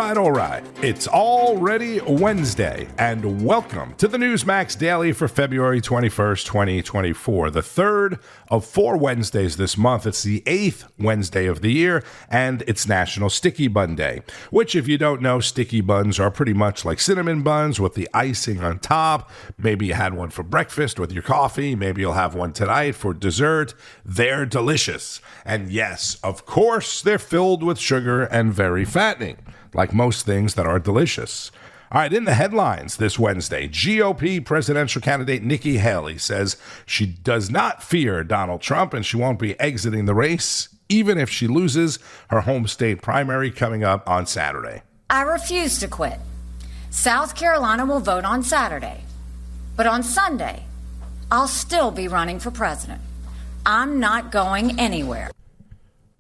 All right. It's already Wednesday, and welcome to the Newsmax Daily for February 21st, 2024, the third of 4 Wednesdays this month. It's the 8th Wednesday of the year, and it's National Sticky Bun Day, which, if you don't know, sticky buns are pretty much like cinnamon buns with the icing on top. Maybe you had one for breakfast with your coffee. Maybe you'll have one tonight for dessert. They're delicious. And yes, of course, they're filled with sugar and very fattening, like most things that are delicious. All right, in the headlines this Wednesday, GOP presidential candidate Nikki Haley says she does not fear Donald Trump and she won't be exiting the race, even if she loses her home state primary coming up on Saturday. I refuse to quit. South Carolina will vote on Saturday, but on Sunday, I'll still be running for president. I'm not going anywhere.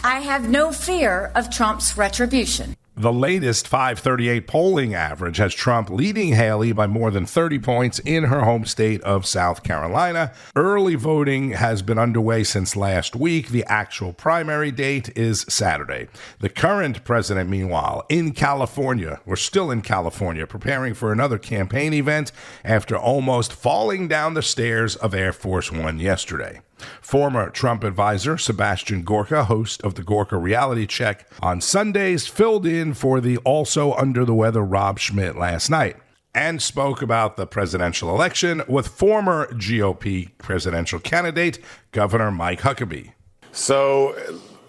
I have no fear of Trump's retribution. The latest 538 polling average has Trump leading Haley by more than 30 points in her home state of South Carolina. Early voting has been underway since last week. The actual primary date is Saturday. The current president, meanwhile, in California, we're still in California, preparing for another campaign event after almost falling down the stairs of Air Force One yesterday. Former Trump advisor Sebastian Gorka, host of the Gorka Reality Check on Sundays, filled in for the also under the weather Rob Schmitt last night and spoke about the presidential election with former GOP presidential candidate Governor Mike Huckabee. So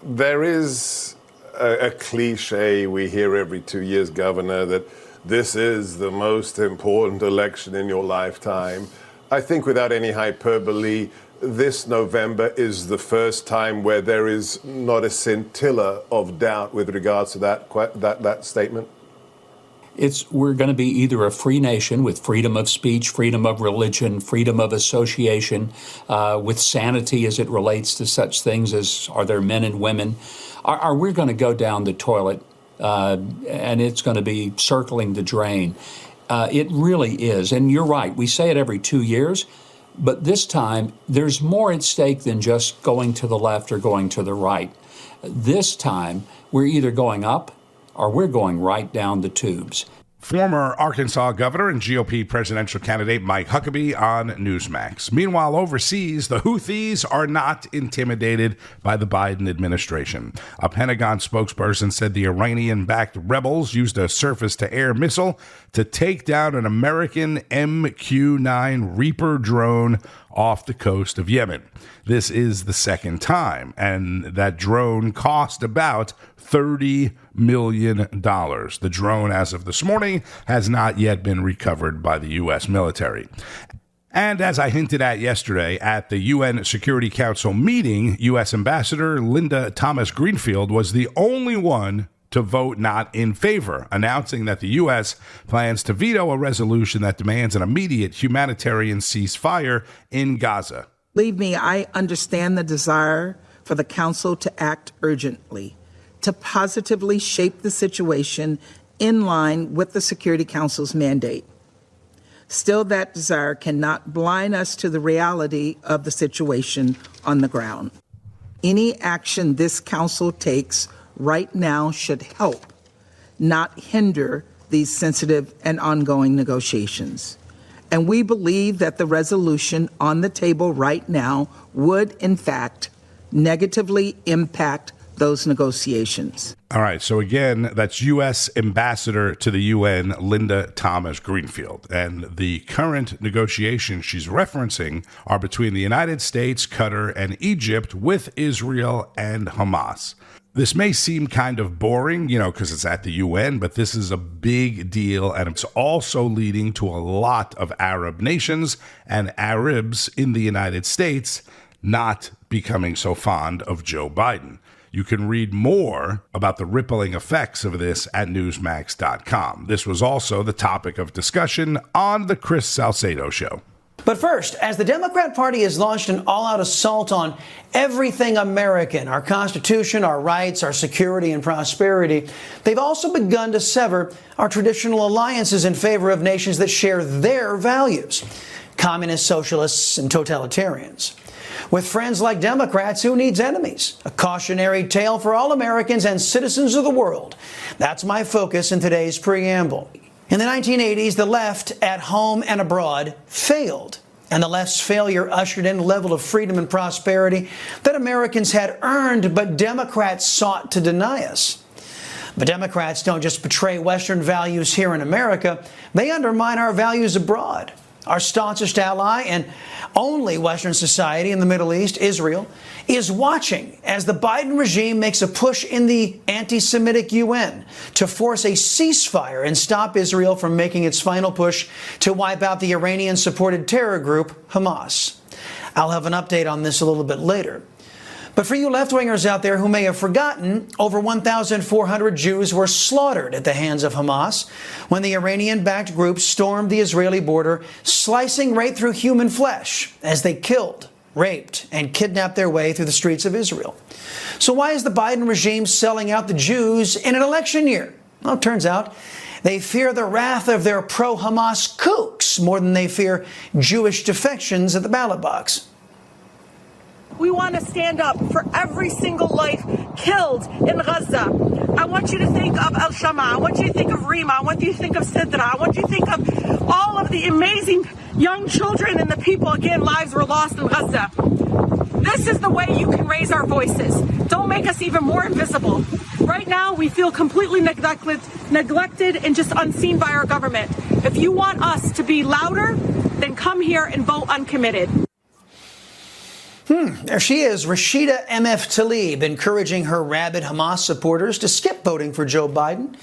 there is a cliche we hear every 2 years, Governor, that this is the most important election in your lifetime. I think without any hyperbole, this November is the first time where there is not a scintilla of doubt with regards to that statement. We're going to be either a free nation with freedom of speech, freedom of religion, freedom of association, with sanity as it relates to such things as are there men and women, or we're going to go down the toilet and it's going to be circling the drain. It really is. And you're right. We say it every 2 years. But this time, there's more at stake than just going to the left or going to the right. This time, we're either going up or we're going right down the tubes. Former Arkansas governor and GOP presidential candidate Mike Huckabee on Newsmax. Meanwhile, overseas, the Houthis are not intimidated by the Biden administration. A Pentagon spokesperson said the Iranian-backed rebels used a surface-to-air missile to take down an American MQ-9 Reaper drone off the coast of Yemen. This is the second time, and that drone cost about $30 million. The drone, as of this morning, has not yet been recovered by the U.S. military. And as I hinted at yesterday at the UN Security Council meeting, U.S. Ambassador Linda Thomas Greenfield was the only one to vote not in favor, announcing that the U.S. plans to veto a resolution that demands an immediate humanitarian ceasefire in Gaza. Believe me, I understand the desire for the Council to act urgently, to positively shape the situation in line with the Security Council's mandate. Still, that desire cannot blind us to the reality of the situation on the ground. Any action this Council takes right now should help, not hinder, these sensitive and ongoing negotiations. And we believe that the resolution on the table right now would, in fact, negatively impact those negotiations. All right. So again, that's U.S. Ambassador to the UN, Linda Thomas Greenfield. And the current negotiations she's referencing are between the United States, Qatar, and Egypt with Israel and Hamas. This may seem kind of boring, because it's at the UN, but this is a big deal, and it's also leading to a lot of Arab nations and Arabs in the United States not becoming so fond of Joe Biden. You can read more about the rippling effects of this at Newsmax.com. This was also the topic of discussion on the Chris Salcedo Show. But first, as the Democrat Party has launched an all-out assault on everything American, our Constitution, our rights, our security and prosperity, they've also begun to sever our traditional alliances in favor of nations that share their values, communists, socialists, and totalitarians. With friends like Democrats, who needs enemies? A cautionary tale for all Americans and citizens of the world. That's my focus in today's preamble. In the 1980s, the left, at home and abroad, failed. And the left's failure ushered in a level of freedom and prosperity that Americans had earned, but Democrats sought to deny us. But Democrats don't just betray Western values here in America, they undermine our values abroad. Our staunchest ally and only Western society in the Middle East, Israel, is watching as the Biden regime makes a push in the anti-Semitic UN to force a ceasefire and stop Israel from making its final push to wipe out the Iranian-supported terror group Hamas. I'll have an update on this a little bit later. But for you left-wingers out there who may have forgotten, over 1,400 Jews were slaughtered at the hands of Hamas when the Iranian-backed group stormed the Israeli border, slicing right through human flesh as they killed, raped, and kidnapped their way through the streets of Israel. So why is the Biden regime selling out the Jews in an election year? Well, it turns out they fear the wrath of their pro-Hamas kooks more than they fear Jewish defections at the ballot box. We want to stand up for every single life killed in Gaza. I want you to think of El Shama. I want you to think of Rima. I want you to think of Sidra. I want you to think of all of the amazing young children and the people, again, lives were lost in Gaza. This is the way you can raise our voices. Don't make us even more invisible. Right now, we feel completely neglected and just unseen by our government. If you want us to be louder, then come here and vote uncommitted. There she is, Rashida MF Tlaib, encouraging her rabid Hamas supporters to skip voting for Joe Biden.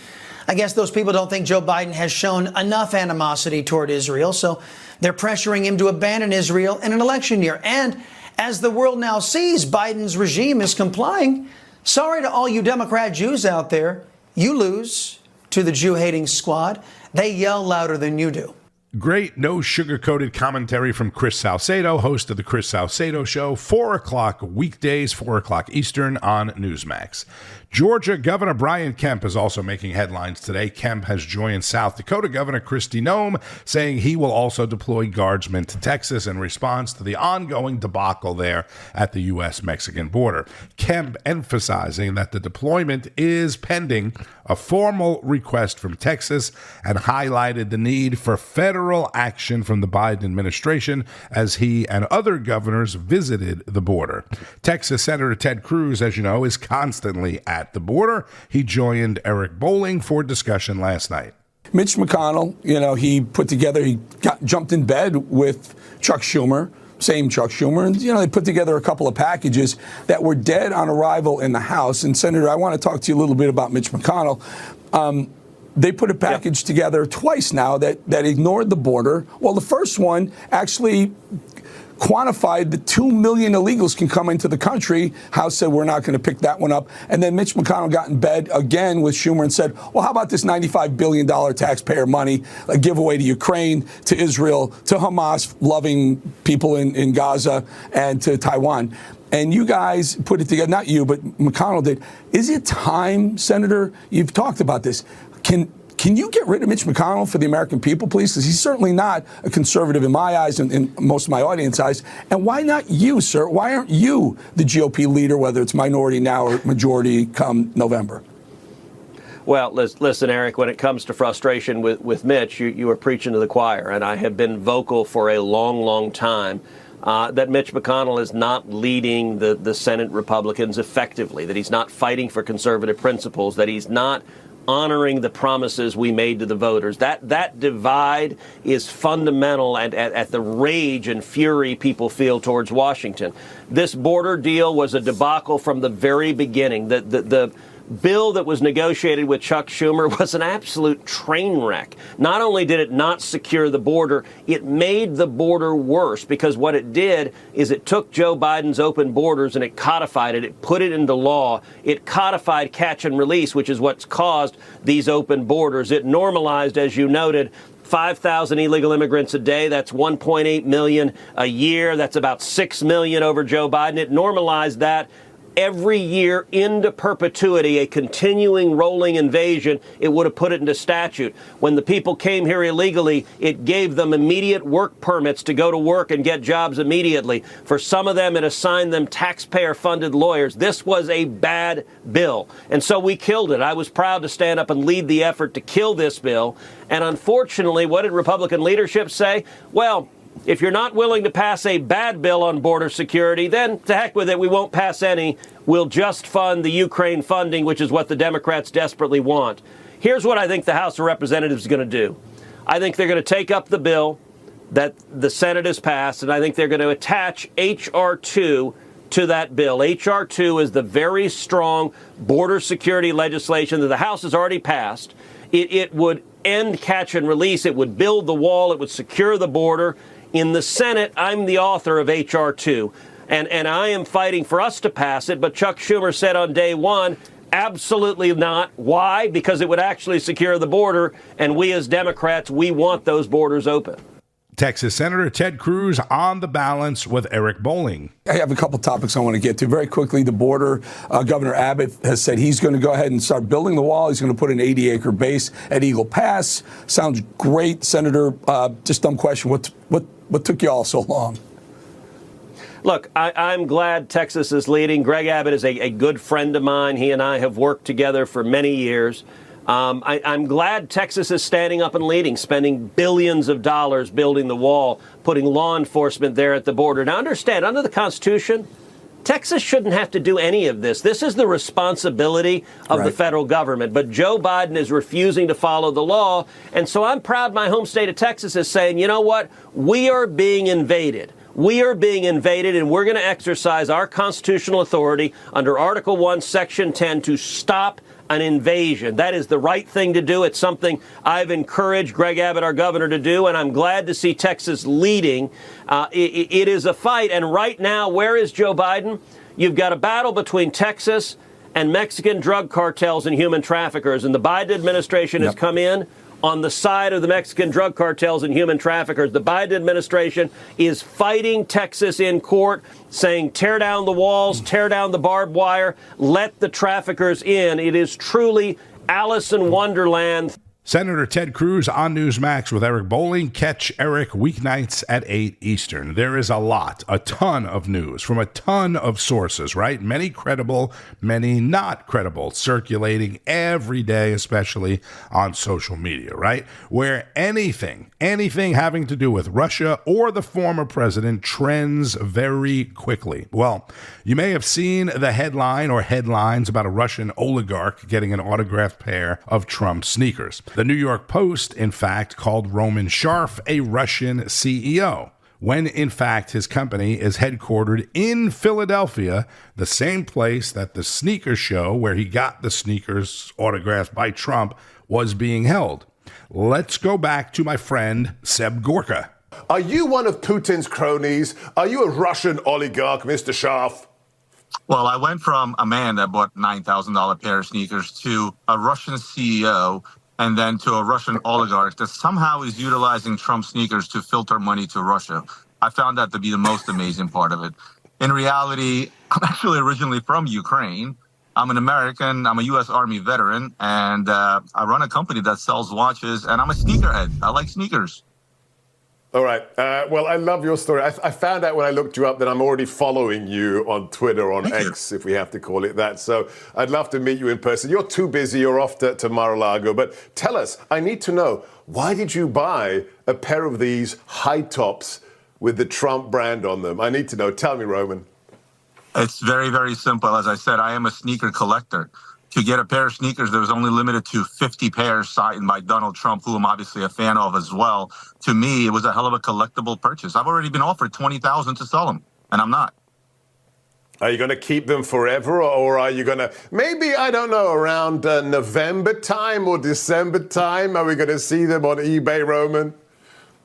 I guess those people don't think Joe Biden has shown enough animosity toward Israel, so they're pressuring him to abandon Israel in an election year. And as the world now sees Biden's regime is complying, sorry to all you Democrat Jews out there, you lose to the Jew-hating squad. They yell louder than you do. Great, no sugar-coated commentary from Chris Salcedo, host of the Chris Salcedo Show, 4 o'clock weekdays, 4 o'clock Eastern on Newsmax. Georgia Governor Brian Kemp is also making headlines today. Kemp has joined South Dakota Governor Kristi Noem, saying he will also deploy guardsmen to Texas in response to the ongoing debacle there at the U.S.-Mexican border. Kemp emphasizing that the deployment is pending a formal request from Texas and highlighted the need for federal action from the Biden administration as he and other governors visited the border. Texas Senator Ted Cruz, as you know, is constantly at the border. He joined Eric Bolling for discussion last night. Mitch McConnell, he jumped in bed with Chuck Schumer, same Chuck Schumer, and, they put together a couple of packages that were dead on arrival in the House. And, Senator, I want to talk to you a little bit about Mitch McConnell. They put a package together twice now that ignored the border. Well, the first one actually quantified that 2 million illegals can come into the country. House said we're not going to pick that one up. And then Mitch McConnell got in bed again with Schumer and said, well, how about this $95 billion taxpayer money, a giveaway to Ukraine, to Israel, to Hamas-loving people in Gaza, and to Taiwan. And you guys put it together, not you, but McConnell did. Is it time, Senator, you've talked about this, Can you get rid of Mitch McConnell for the American people, please? Because he's certainly not a conservative in my eyes and in most of my audience eyes. And why not you, sir? Why aren't you the GOP leader, whether it's minority now or majority come November? Well, listen, Eric, when it comes to frustration with Mitch, you are preaching to the choir. And I have been vocal for a long, long time that Mitch McConnell is not leading the Senate Republicans effectively, that he's not fighting for conservative principles, that he's not honoring the promises we made to the voters. That divide is fundamental and at the rage and fury people feel towards Washington. This border deal was a debacle from the very beginning. The bill that was negotiated with Chuck Schumer was an absolute train wreck. Not only did it not secure the border, it made the border worse, because what it did is it took Joe Biden's open borders and it codified it. It put it into law. It codified catch and release, which is what's caused these open borders. It normalized, as you noted, 5,000 illegal immigrants a day. That's 1.8 million a year. That's about 6 million over Joe Biden. It normalized that. every year into perpetuity, a continuing rolling invasion, it would have put it into statute. When the people came here illegally, it gave them immediate work permits to go to work and get jobs immediately. For some of them, it assigned them taxpayer-funded lawyers. This was a bad bill, and so we killed it. I was proud to stand up and lead the effort to kill this bill, and unfortunately, what did Republican leadership say? Well, if you're not willing to pass a bad bill on border security, then to heck with it, we won't pass any. We'll just fund the Ukraine funding, which is what the Democrats desperately want. Here's what I think the House of Representatives is going to do. I think they're going to take up the bill that the Senate has passed, and I think they're going to attach H.R. 2 to that bill. H.R. 2 is the very strong border security legislation that the House has already passed. It would end catch and release. It would build the wall. It would secure the border. In the Senate, I'm the author of H.R. 2, and I am fighting for us to pass it, but Chuck Schumer said on day one, absolutely not. Why? Because it would actually secure the border, and we as Democrats, we want those borders open. Texas Senator Ted Cruz on the balance with Eric Bolling. I have a couple topics I want to get to. Very quickly, the border, Governor Abbott has said he's going to go ahead and start building the wall. He's going to put an 80-acre base at Eagle Pass. Sounds great, Senator. Just dumb question. What took you all so long? Look, I'm glad Texas is leading. Greg Abbott is a good friend of mine. He and I have worked together for many years. I'm glad Texas is standing up and leading, spending billions of dollars building the wall, putting law enforcement there at the border. Now, understand, under the Constitution, Texas shouldn't have to do any of this. This is the responsibility of the federal government. But Joe Biden is refusing to follow the law. And so I'm proud my home state of Texas is saying, you know what? We are being invaded. We are being invaded, and we're going to exercise our constitutional authority under Article 1, Section 10 to stop an invasion. That is the right thing to do. It's something I've encouraged Greg Abbott, our governor, to do, and I'm glad to see Texas leading. It is a fight, and right now, where is Joe Biden? You've got a battle between Texas and Mexican drug cartels and human traffickers, and the Biden administration has come in on the side of the Mexican drug cartels and human traffickers. The Biden administration is fighting Texas in court, saying tear down the walls, tear down the barbed wire, let the traffickers in. It is truly Alice in Wonderland. Senator Ted Cruz on Newsmax with Eric Bolling. Catch Eric weeknights at 8 Eastern. There is a ton of news from a ton of sources, right? Many credible, many not credible, circulating every day, especially on social media, right? Where anything having to do with Russia or the former president trends very quickly. Well, you may have seen the headline or headlines about a Russian oligarch getting an autographed pair of Trump sneakers. The New York Post, in fact, called Roman Scharf a Russian CEO, when in fact his company is headquartered in Philadelphia, the same place that the sneaker show where he got the sneakers autographed by Trump was being held. Let's go back to my friend Seb Gorka. Are you one of Putin's cronies? Are you a Russian oligarch, Mr. Scharf? Well, I went from a man that bought $9,000 pair of sneakers to a Russian CEO and then to a Russian oligarch that somehow is utilizing Trump sneakers to filter money to Russia. I found that to be the most amazing part of it. In reality, I'm actually originally from Ukraine. I'm an American. I'm a U.S. Army veteran, and I run a company that sells watches, and I'm a sneakerhead. I like sneakers. All right. Well, I love your story. I found out when I looked you up that I'm already following you on Twitter, on X, if we have to call it that. So I'd love to meet you in person. You're too busy. You're off to Mar-a-Lago. But tell us, I need to know, why did you buy a pair of these high tops with the Trump brand on them? I need to know. Tell me, Roman. It's very, very simple. As I said, I am a sneaker collector. To get a pair of sneakers that was only limited to 50 pairs signed by Donald Trump, who I'm obviously a fan of as well. To me, it was a hell of a collectible purchase. I've already been offered $20,000 to sell them, and I'm not. Are you going to keep them forever, or are you going to, maybe, I don't know, around November time or December time? Are we going to see them on eBay, Roman?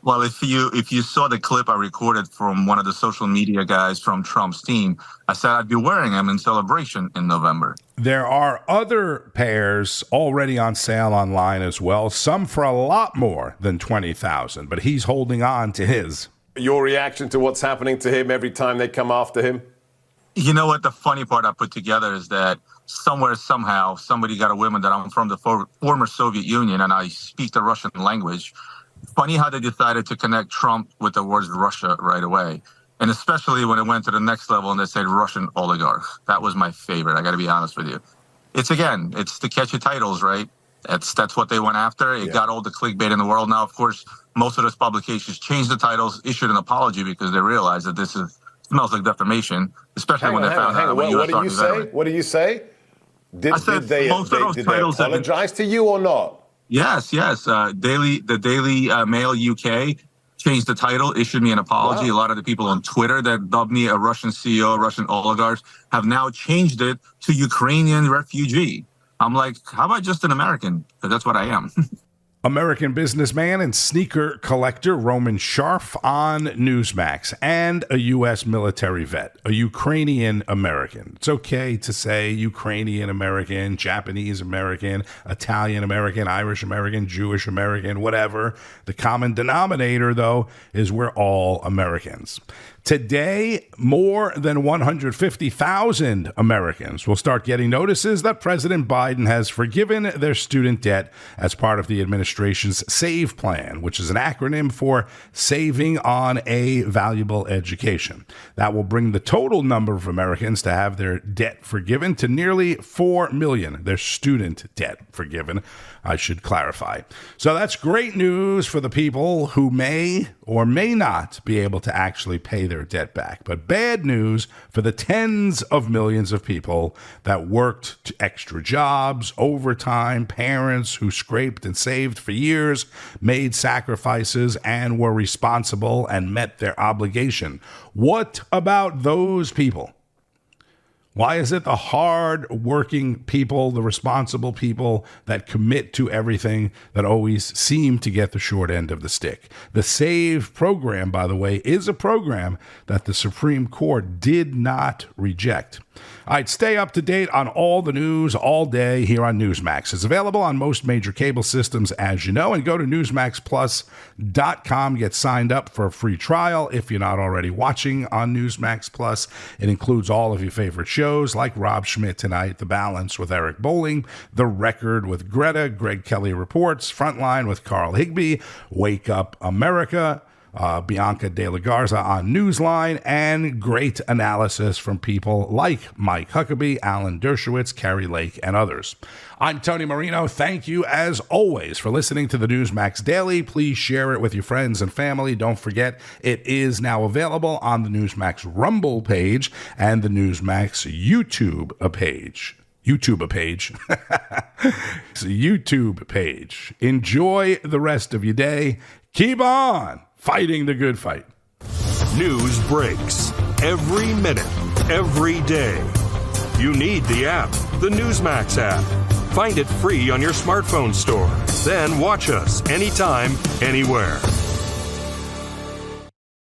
Well, if you saw the clip I recorded from one of the social media guys from Trump's team, I said I'd be wearing them in celebration in November. There are other pairs already on sale online as well, some for a lot more than $20,000, but he's holding on to his. Your reaction to what's happening to him every time they come after him? You know what? The funny part I put together is that somewhere, somehow, somebody got a whim that I'm from the former Soviet Union and I speak the Russian language. Funny how they decided to connect Trump with the words Russia right away. And especially when it went to the next level and they said Russian oligarch. That was my favorite. I got to be honest with you. It's the catchy titles, right? That's what they went after. It got all the clickbait in the world. Now, of course, most of those publications changed the titles, issued an apology because they realized that this smells like defamation, especially when they found out. What did you say? What did you say? Did they apologize to you or not? Yes. The Daily Mail UK changed the title, issued me an apology. Wow. A lot of the people on Twitter that dubbed me a Russian CEO, Russian oligarch, have now changed it to Ukrainian refugee. I'm like, how about just an American? Because that's what I am. American businessman and sneaker collector Roman Sharf on Newsmax, and a U.S. military vet, a Ukrainian American. It's okay to say Ukrainian American, Japanese American, Italian American, Irish American, Jewish American, whatever. The common denominator, though, is we're all Americans. Today, more than 150,000 Americans will start getting notices that President Biden has forgiven their student debt as part of the administration's SAVE plan, which is an acronym for Saving on a Valuable Education. That will bring the total number of Americans to have their debt forgiven to nearly 4 million, their student debt forgiven, I should clarify. So that's great news for the people who may or may not be able to actually pay their debt back. But bad news for the tens of millions of people that worked extra jobs, overtime, parents who scraped and saved for years, made sacrifices, and were responsible and met their obligation. What about those people? Why is it the hard-working people, the responsible people that commit to everything that always seem to get the short end of the stick? The SAVE program, by the way, is a program that the Supreme Court did not reject. All right, stay up to date on all the news all day here on Newsmax. It's available on most major cable systems, as you know, and go to NewsmaxPlus.com. Get signed up for a free trial if you're not already watching on Newsmax Plus. It includes all of your favorite shows like Rob Schmitt Tonight, The Balance with Eric Bolling, The Record with Greta, Greg Kelly Reports, Frontline with Carl Higbee, Wake Up America, Bianca De La Garza on Newsline, and great analysis from people like Mike Huckabee, Alan Dershowitz, Carrie Lake, and others. I'm Tony Marino. Thank you, as always, for listening to the Newsmax Daily. Please share it with your friends and family. Don't forget, it is now available on the Newsmax Rumble page and the Newsmax YouTube page. It's a YouTube page. Enjoy the rest of your day. Keep on fighting the good fight. News breaks every minute, every day. You need the app, the Newsmax app. Find it free on your smartphone store. Then watch us anytime, anywhere.